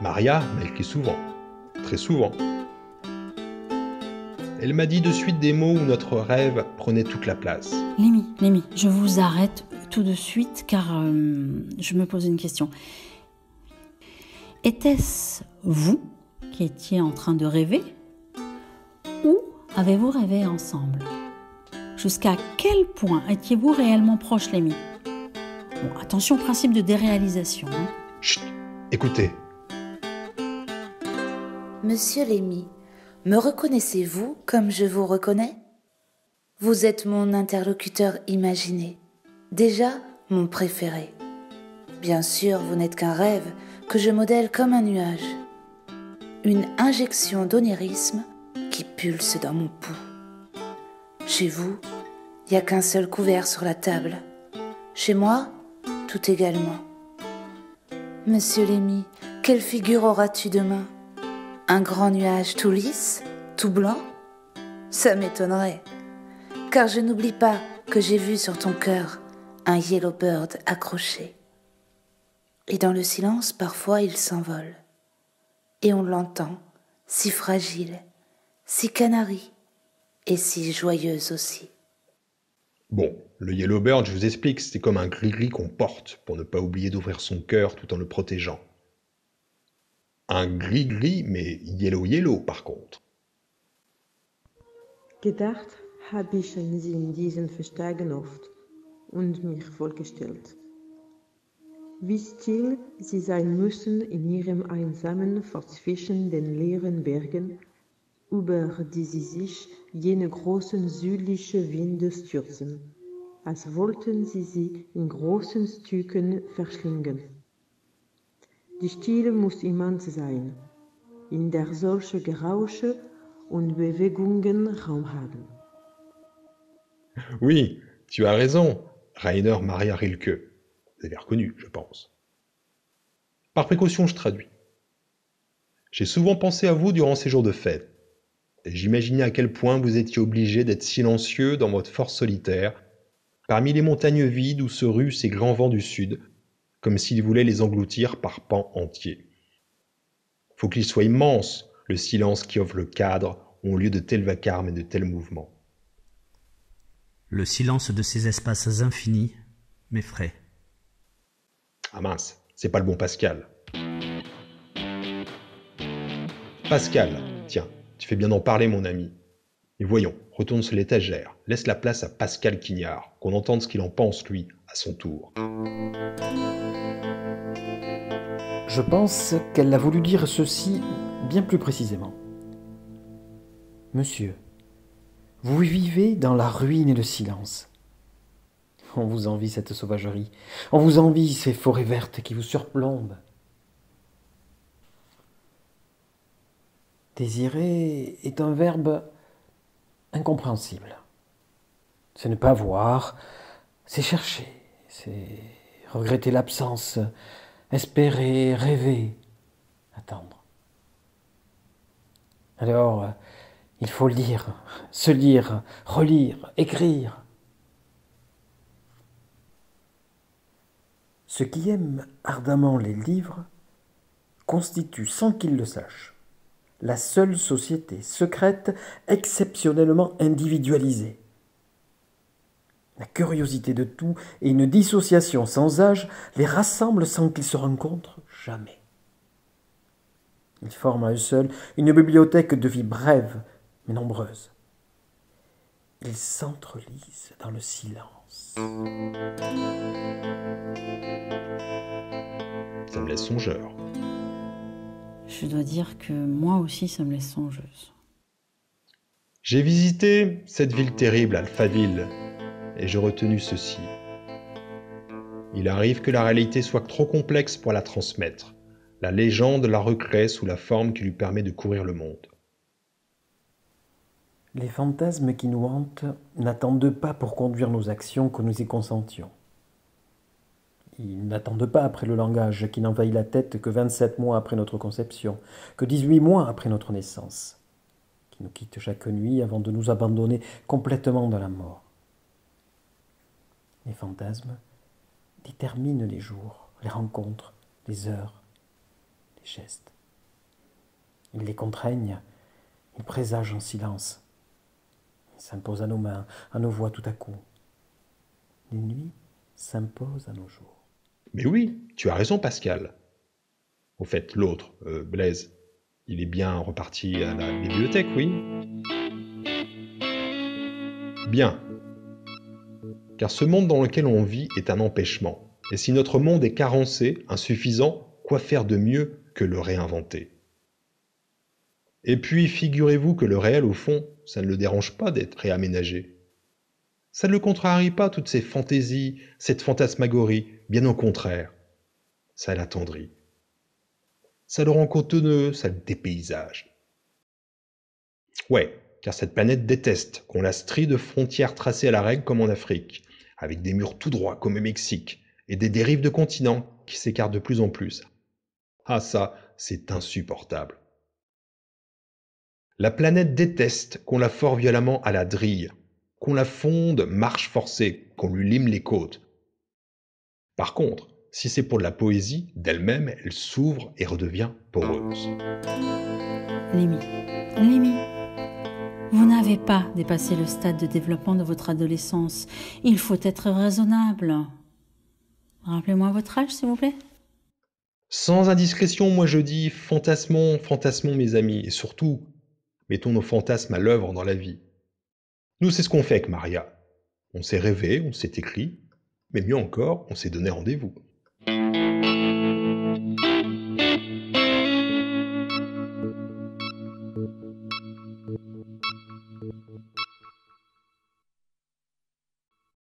Maria m'a écrit souvent, très souvent. Elle m'a dit de suite des mots où notre rêve prenait toute la place. Lémi, je vous arrête tout de suite car je me pose une question. Était-ce vous qui étiez en train de rêver ou avez-vous rêvé ensemble? Jusqu'à quel point étiez-vous réellement proches, Lémi? Bon, attention au principe de déréalisation. Chut, écoutez. Monsieur Lémi, me reconnaissez-vous comme je vous reconnais? Vous êtes mon interlocuteur imaginé, déjà mon préféré. Bien sûr, vous n'êtes qu'un rêve que je modèle comme un nuage. Une injection d'onirisme qui pulse dans mon pouls. Chez vous, il n'y a qu'un seul couvert sur la table. Chez moi, tout également. Monsieur Lémi, quelle figure auras-tu demain? Un grand nuage tout lisse, tout blanc? Ça m'étonnerait, car je n'oublie pas que j'ai vu sur ton cœur un yellow bird accroché. Et dans le silence, parfois, il s'envole. Et on l'entend, si fragile, si canari, et si joyeuse aussi. Bon, le Yellow Bird, je vous explique, c'est comme un gris-gris qu'on porte pour ne pas oublier d'ouvrir son cœur tout en le protégeant. Un gris-gris, mais yellow par contre. Gedacht habe ich an sie in diesen Versteigen oft und mich vorgestellt. Wie still sie sein müssen in ihrem Einsamen zwischen den leeren Bergen, über die sie sich jene großen südlichen Winde stürzen, als wollten sie in großen Stücken verschlingen. Die Stille muss immense sein, in der solche Gerausche und Bewegungen Raum haben. Oui, tu as raison, Rainer Maria Rilke. Vous avez reconnu, je pense. Par précaution, je traduis. J'ai souvent pensé à vous durant ces jours de fête, et j'imaginais à quel point vous étiez obligé d'être silencieux dans votre force solitaire, parmi les montagnes vides où se ruent ces grands vents du sud, comme s'ils voulaient les engloutir par pans entiers. Faut qu'il soit immense, le silence qui offre le cadre au lieu de tels vacarmes et de tels mouvements. Le silence de ces espaces infinis m'effraie. Ah mince, c'est pas le bon Pascal. Pascal, tiens, tu fais bien d'en parler mon ami. Et voyons, retourne sur l'étagère, laisse la place à Pascal Quignard, qu'on entende ce qu'il en pense lui, à son tour. Je pense qu'elle a voulu dire ceci bien plus précisément. Monsieur, vous vivez dans la ruine et le silence. On vous envie cette sauvagerie, on vous envie ces forêts vertes qui vous surplombent. Désirer est un verbe incompréhensible. C'est ne pas voir, c'est chercher, c'est regretter l'absence, espérer, rêver, attendre. Alors, il faut lire, se lire, relire, écrire. Ceux qui aiment ardemment les livres constituent, sans qu'ils le sachent, la seule société secrète exceptionnellement individualisée. La curiosité de tout et une dissociation sans âge les rassemblent sans qu'ils se rencontrent jamais. Ils forment à eux seuls une bibliothèque de vie brève mais nombreuse. Ils s'entrelisent dans le silence. Ça me laisse songeur. Je dois dire que moi aussi, ça me laisse songeuse. J'ai visité cette ville terrible, Alphaville, et j'ai retenu ceci. Il arrive que la réalité soit trop complexe pour la transmettre. La légende la recrée sous la forme qui lui permet de courir le monde. Les fantasmes qui nous hantent n'attendent pas pour conduire nos actions que nous y consentions. Ils n'attendent pas après le langage qui n'envahit la tête que 27 mois après notre conception, que 18 mois après notre naissance, qui nous quitte chaque nuit avant de nous abandonner complètement dans la mort. Les fantasmes déterminent les jours, les rencontres, les heures, les gestes. Ils les contraignent, ils présagent en silence. Ils s'imposent à nos mains, à nos voix tout à coup. Les nuits s'imposent à nos jours. Mais oui, tu as raison, Pascal. Au fait, l'autre, Blaise, il est bien reparti à la bibliothèque, oui? Bien. Car ce monde dans lequel on vit est un empêchement. Et si notre monde est carencé, insuffisant, quoi faire de mieux que le réinventer? Et puis, figurez-vous que le réel, au fond, ça ne le dérange pas d'être réaménagé. Ça ne le contrarie pas, toutes ces fantaisies, cette fantasmagorie, bien au contraire. Ça l'attendrit. Ça le rend cotonneux, ça le dépaysage. Ouais, car cette planète déteste qu'on la strie de frontières tracées à la règle comme en Afrique, avec des murs tout droits comme au Mexique, et des dérives de continents qui s'écartent de plus en plus. Ah ça, c'est insupportable. La planète déteste qu'on la fore violemment à la drille, qu'on la fonde marche forcée, qu'on lui lime les côtes. Par contre, si c'est pour de la poésie, d'elle-même, elle s'ouvre et redevient poreuse. Lémi, vous n'avez pas dépassé le stade de développement de votre adolescence. Il faut être raisonnable. Rappelez-moi votre âge, s'il vous plaît. Sans indiscrétion, moi je dis fantasmons, fantasmons mes amis, et surtout, mettons nos fantasmes à l'œuvre dans la vie. Nous, c'est ce qu'on fait avec Maria. On s'est rêvé, on s'est écrit, mais mieux encore, on s'est donné rendez-vous.